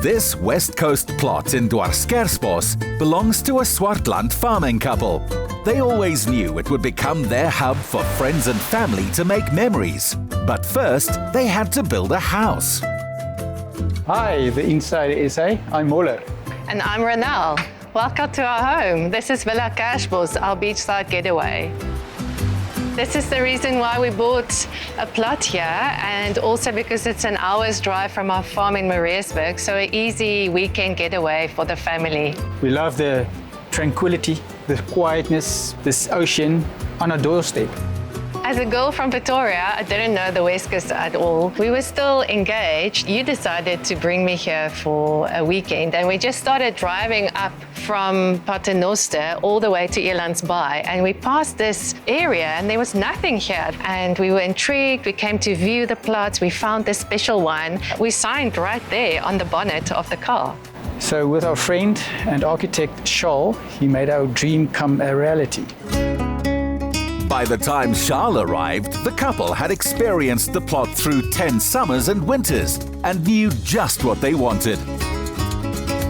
This West Coast plot in Dwarskersbos belongs to a Swartland farming couple. They always knew it would become their hub for friends and family to make memories. But first, they had to build a house. Hi, the Inside SA. I'm Moller. And I'm Ronelle. Welcome to our home. This is Villa Kersbos, our beachside getaway. This is the reason why we bought a plot here, and also because it's an hour's drive from our farm in Mariesburg, so an easy weekend getaway for the family. We love the tranquility, the quietness, this ocean on our doorstep. As a girl from Pretoria, I didn't know the West Coast at all. We were still engaged. You decided to bring me here for a weekend, and we just started driving up from Paternoster all the way to Elandsbaai, and we passed this area and there was nothing here, and we were intrigued. We came to view the plots. We found this special one. We signed right there on the bonnet of the car. So with our friend and architect Charles, he made our dream come a reality. By the time Charles arrived, the couple had experienced the plot through 10 summers and winters and knew just what they wanted.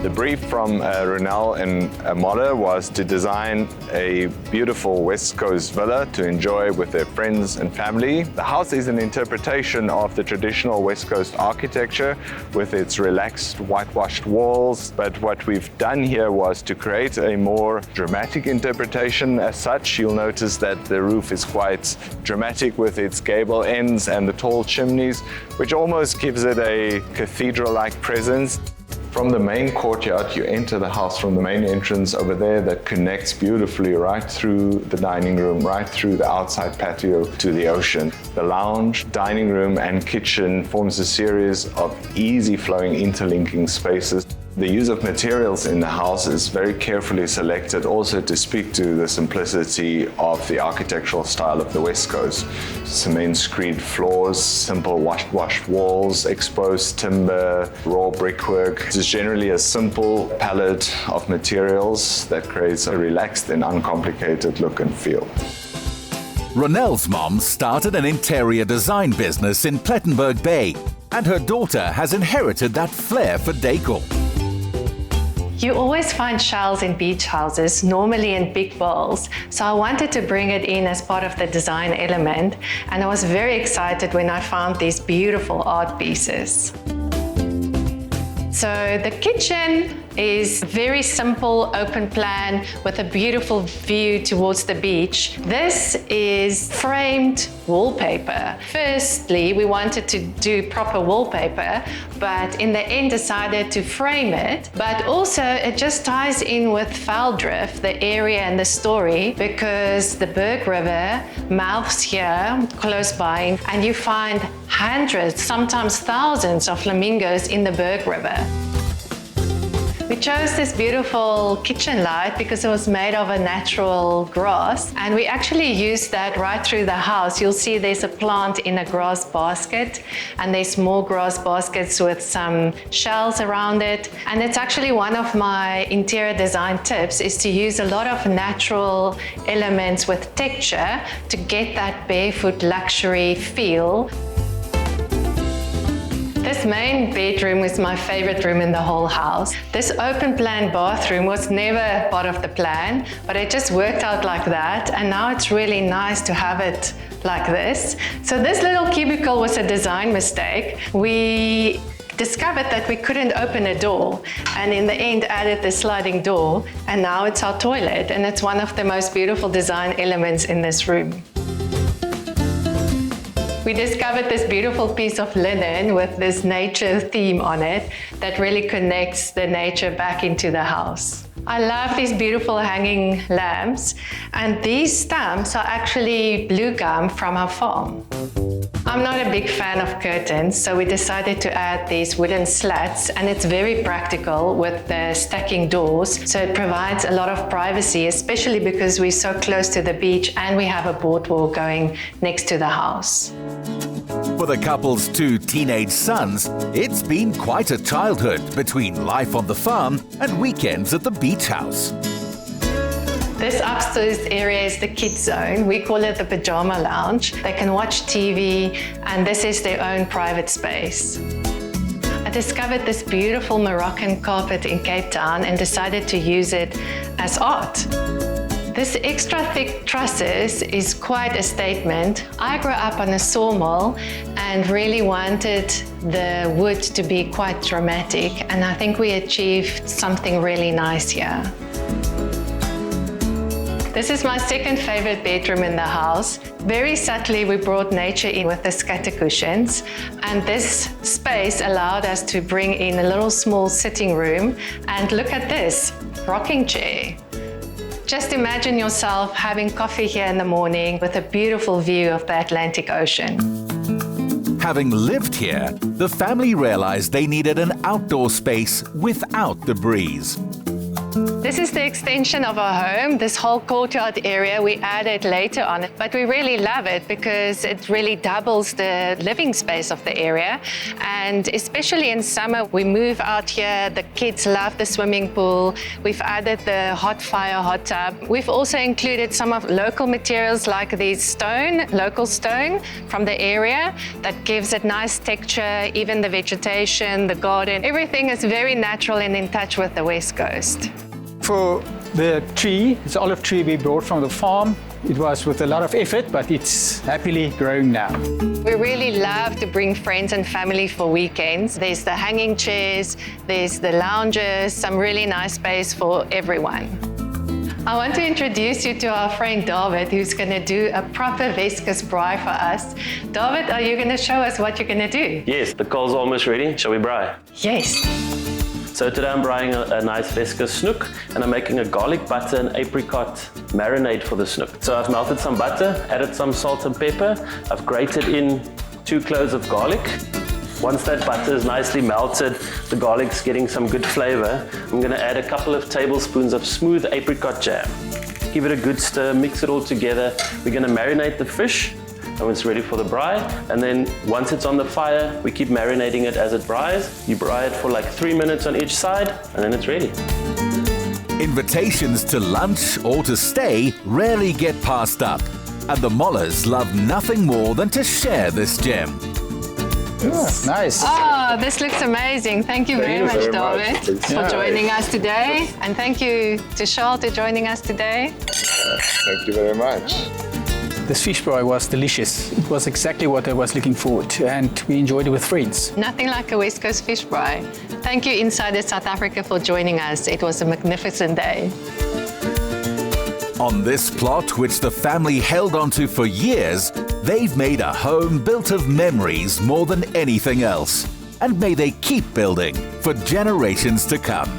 The brief from Ronelle and Moller was to design a beautiful West Coast villa to enjoy with their friends and family. The house is an interpretation of the traditional West Coast architecture with its relaxed whitewashed walls, but what we've done here was to create a more dramatic interpretation. As such, you'll notice that the roof is quite dramatic with its gable ends and the tall chimneys, which almost gives it a cathedral-like presence. From the main courtyard, you enter the house from the main entrance over there that connects beautifully right through the dining room, right through the outside patio to the ocean. The lounge, dining room and kitchen forms a series of easy flowing interlinking spaces. The use of materials in the house is very carefully selected also to speak to the simplicity of the architectural style of the West Coast. Cement screed floors, simple washed walls, exposed timber, raw brickwork. It is generally a simple palette of materials that creates a relaxed and uncomplicated look and feel. Ronelle's mom started an interior design business in Plettenberg Bay, and her daughter has inherited that flair for decor. You always find shells in beach houses, normally in big bowls, so I wanted to bring it in as part of the design element, and I was very excited when I found these beautiful art pieces. So the kitchen is very simple, open plan with a beautiful view towards the beach. This is framed wallpaper. Firstly, we wanted to do proper wallpaper, but in the end decided to frame it. But also it just ties in with Valdrift, the area and the story, because the Berg River mouths here close by, and you find hundreds, sometimes thousands of flamingos in the Berg River. We chose this beautiful kitchen light because it was made of a natural grass, and we actually used that right through the house. You'll see there's a plant in a grass basket, and there's more grass baskets with some shells around it. And it's actually one of my interior design tips is to use a lot of natural elements with texture to get that barefoot luxury feel. This main bedroom is my favorite room in the whole house. This open plan bathroom was never part of the plan, but it just worked out like that, and now it's really nice to have it like this. So this little cubicle was a design mistake. We discovered that we couldn't open a door, and in the end added the sliding door, and now it's our toilet, and it's one of the most beautiful design elements in this room. We discovered this beautiful piece of linen with this nature theme on it that really connects the nature back into the house. I love these beautiful hanging lamps, and these stamps are actually blue gum from our farm. I'm not a big fan of curtains, so we decided to add these wooden slats, and it's very practical with the stacking doors, so it provides a lot of privacy, especially because we're so close to the beach and we have a boardwalk going next to the house. For the couple's 2 teenage sons, it's been quite a childhood between life on the farm and weekends at the beach house. This upstairs area is the kids zone. We call it the pajama lounge. They can watch TV, and this is their own private space. discovered this beautiful Moroccan carpet in Cape Town and decided to use it as art. This extra thick trusses is quite a statement. I grew up on a sawmill and really wanted the wood to be quite dramatic, and I think we achieved something really nice here. This is my second favorite bedroom in the house. Very subtly, we brought nature in with the scatter cushions, and this space allowed us to bring in a little small sitting room. And look at this, rocking chair. Just imagine yourself having coffee here in the morning with a beautiful view of the Atlantic Ocean. Having lived here, the family realized they needed an outdoor space without the breeze. This is the extension of our home. This whole courtyard area we added later on, but we really love it because it really doubles the living space of the area. And especially in summer, we move out here. The kids love the swimming pool. We've added the hot fire, hot tub. We've also included some of local materials like the stone, local stone from the area that gives it nice texture, even the vegetation, the garden. Everything is very natural and in touch with the West Coast. For the tree, it's an olive tree we brought from the farm. It was with a lot of effort, but it's happily growing now. We really love to bring friends and family for weekends. There's the hanging chairs, there's the lounges, some really nice space for everyone. I want to introduce you to our friend David, who's going to do a proper Weskus braai for us. David, are you going to show us what you're going to do? Yes, the coal's almost ready. Shall we braai? Yes. So today I'm braaiing a nice Weskus snoek, and I'm making a garlic butter and apricot marinade for the snoek. So I've melted some butter, added some salt and pepper. I've grated in 2 cloves of garlic. Once that butter is nicely melted, the garlic's getting some good flavor, I'm going to add a couple of tablespoons of smooth apricot jam. Give it a good stir, mix it all together. We're going to marinate the fish, and when it's ready for the braai, and then once it's on the fire, we keep marinating it as it braais. You braai it for like 3 minutes on each side, and then it's ready. Invitations to lunch or to stay rarely get passed up, and the Mollers love nothing more than to share this gem. Oh, nice. Oh, this looks amazing. Thank you very much, David, for joining us today. And thank you to Charles for joining us today. Thank you very much. This fish braai was delicious. It was exactly what I was looking forward to, and we enjoyed it with friends. Nothing like a West Coast fish braai. Thank you, Insider South Africa, for joining us. It was a magnificent day. On this plot, which the family held onto for years, they've made a home built of memories more than anything else. And may they keep building for generations to come.